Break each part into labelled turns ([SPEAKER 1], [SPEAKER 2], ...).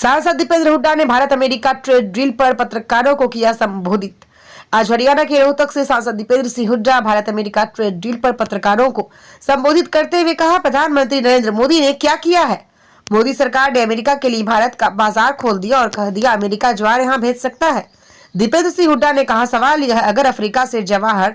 [SPEAKER 1] सांसद दीपेंद्र हुड्डा ने Bharat America trade deal पर पत्रकारों को किया संबोधित। आज हरियाणा के रोहतक से सांसद Deepender Singh Hooda Bharat America trade deal पर पत्रकारों को संबोधित करते हुए कहा, प्रधानमंत्री नरेंद्र मोदी ने क्या किया है। मोदी सरकार ने अमेरिका के लिए भारत का बाजार खोल दिया और कह दिया अमेरिका ज्वार यहाँ भेज सकता है। दीपेंद्र सिंह हुड्डा ने कहा, सवाल यह है, अगर अफ्रीका से जवाहर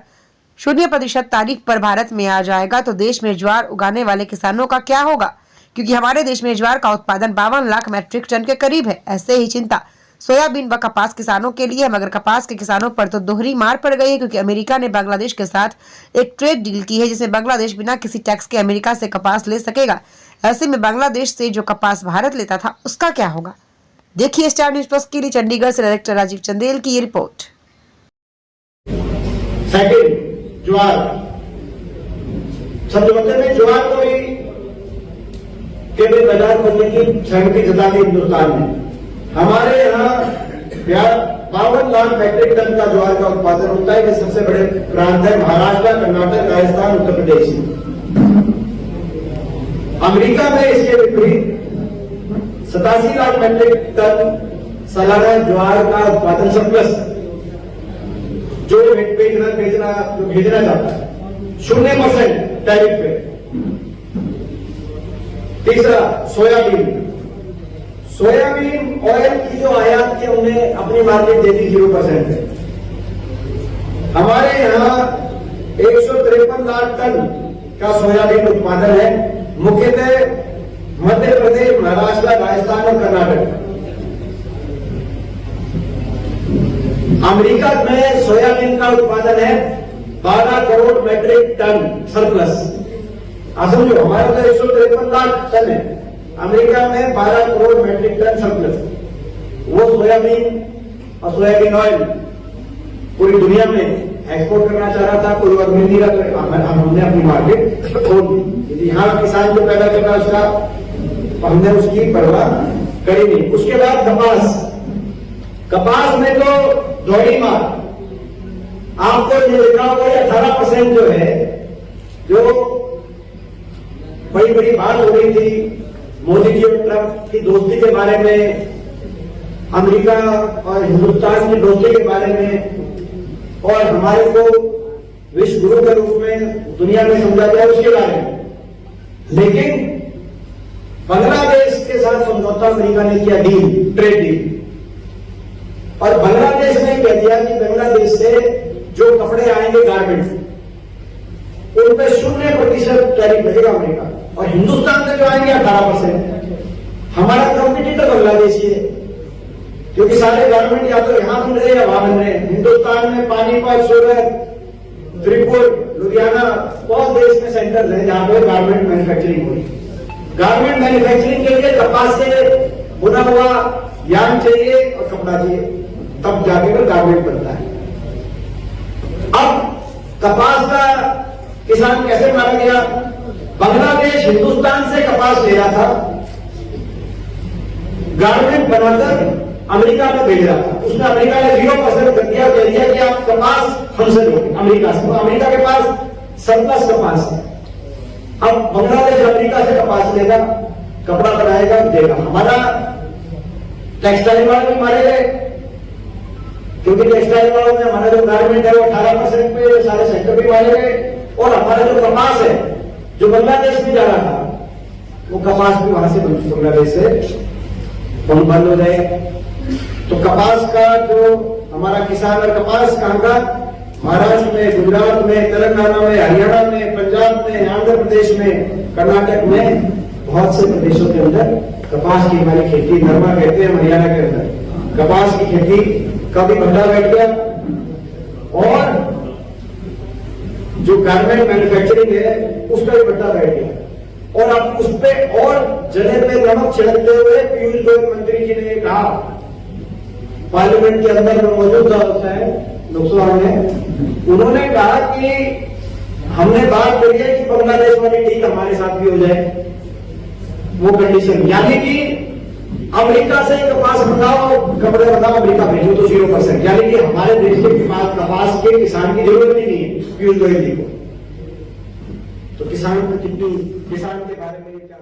[SPEAKER 1] 0% तारीख पर भारत में आ जाएगा तो देश में ज्वार उगाने वाले किसानों का क्या होगा, क्योंकि हमारे देश में ज्वार का उत्पादन 52 लाख मैट्रिक टन के करीब है। ऐसे ही चिंता सोयाबीन व कपास किसानों के लिए है, मगर कपास के किसानों पर तो दोहरी मार पड़ गई है, क्योंकि अमेरिका ने बांग्लादेश के साथ एक ट्रेड डील की है जिसमें बांग्लादेश बिना किसी टैक्स के अमेरिका से कपास ले सकेगा। ऐसे में बांग्लादेश से जो कपास भारत लेता था उसका क्या होगा। देखिए स्टार न्यूज प्लस के लिए चंडीगढ़ से डायरेक्टर राजीव चंदेल की ये रिपोर्ट।
[SPEAKER 2] ज्वार सब होते हैं, ज्वार को भी केवल बाजार खोलने की सहमति जता दी हिंदुस्तान में। हमारे यहाँ 52 लाख मैट्रिक टन का ज्वार का उत्पादन होता है। ये सबसे बड़े प्रांत है महाराष्ट्र, कर्नाटक, राजस्थान, उत्तर प्रदेश। अमेरिका में इसके विपरीत 87 लाख मैट्रिक टन सालाना ज्वार का उत्पादन सरप्लस जो भेजना चाहता है 0% टैरिफ पे। तीसरा सोयाबीन ऑयल की जो आयात की उन्हें अपनी मार्केट दे दी 0% है। हमारे यहाँ 153 लाख टन का सोयाबीन उत्पादन है, मुख्यतः मध्य प्रदेश, महाराष्ट्र, राजस्थान और कर्नाटक। अमेरिका में सोयाबीन का उत्पादन है 12 करोड़ मैट्रिक टन सरप्लस। समझो, हमारा तो 153 लाख टन है, अमेरिका में 12 करोड़ मैट्रिक टन सरप्लस। वो सोयाबीन और सोयाबीन ऑयल पूरी दुनिया में एक्सपोर्ट करना चाह रहा था, कोई और मिल नहीं रहा, तो हमने अपनी मार्केट खोल दी। यदि यहाँ किसान जो पैदा करता उसका हमने उसकी परवाह करी नहीं। उसके बाद कपास में तो दौड़ी मार। आपको ये लिखा होगा 18% जो है, जो बड़ी बड़ी बात हो रही थी मोदी जी और ट्रंप की दोस्ती के बारे में, अमेरिका और हिंदुस्तान की दोस्ती के बारे में, और हमारे को विश्व गुरु के रूप में दुनिया में समझा जाए उसके बारे में। लेकिन बांग्लादेश के साथ समझौता अमेरिका ने किया, डील, ट्रेड डील, और बांग्लादेश ने कह दिया कि बांग्लादेश से जो कपड़े आएंगे गारमेंट्स, उन पर 0% टैरिफ रहेगा अमेरिका, और हिंदुस्तान से जो आएंगे 18%। हमारा कंपटीटर बांग्लादेश ही है, क्योंकि सारे गारमेंट या तो यहां बन रहे या वहां बन रहे हैं। हिंदुस्तान में पानीपत, सूरत, त्रिपुर, लुधियाना, बहुत देश में सेंटर्स हैं जहां पर गारमेंट मैन्युफैक्चरिंग हो रही है। गारमेंट मैन्युफैक्चरिंग के लिए कपास से बुना हुआ यार्न चाहिए और कपड़ा चाहिए, तब जाकर गारमेंट बनता है। अब कपास का किसान कैसे मारा गया? बांग्लादेश हिंदुस्तान से कपास ले रहा था, गारमेंट बनाकर अमेरिका में भेज रहा था। उसने अमेरिका ने 0% कर दिया, कह दिया कि आप कपास हमसे लो अमेरिका से। अमेरिका के पास सरप्लस कपास है। अब बांग्लादेश अमेरिका से कपास लेगा, कपड़ा बनाएगा, देगा। हमारा टेक्सटाइल वाले भी मारे गए, क्योंकि टेक्सटाइल वालों में हमारा जो गारमेंट है वो 18% पे सारे सेक्टर भी मारे गए, और हमारा जो कपास है जो बांग्लादेश में जा रहा था वो कपास भी वहां से बांग्लादेश से बंद हो जाए। तो कपास का जो हमारा किसान और कपास कामगार महाराष्ट्र में, गुजरात में, तेलंगाना में, हरियाणा में, पंजाब में, आंध्र प्रदेश में, कर्नाटक में, बहुत से प्रदेशों के अंदर कपास की हमारी खेती, नरमा कहते हैं हरियाणा के अंदर, कपास की खेती का भी भट्टा बैठ गया, और जो गारमेंट मैन्युफैक्चरिंग है उसका भी भट्टा बैठ गया। और अब उस पर और जले पे नमक छिड़कते हुए पीयूष गोयल मंत्री जी ने कहा, पार्लियामेंट के अंदर में मौजूद होता है लोकसभा में, उन्होंने कहा कि हमने बात करी है कि बांग्लादेश वाली डील हमारे साथ भी हो जाए, वो कंडीशन, यानी कि अमेरिका से कपास मंगाओ, कपड़े मंगाओ, अमेरिका भेजो तो 0%, यानी कि हमारे देश के कपास के किसान की जरूरत ही नहीं है पीयूष गोयल जी को। तो किसान के बारे में क्या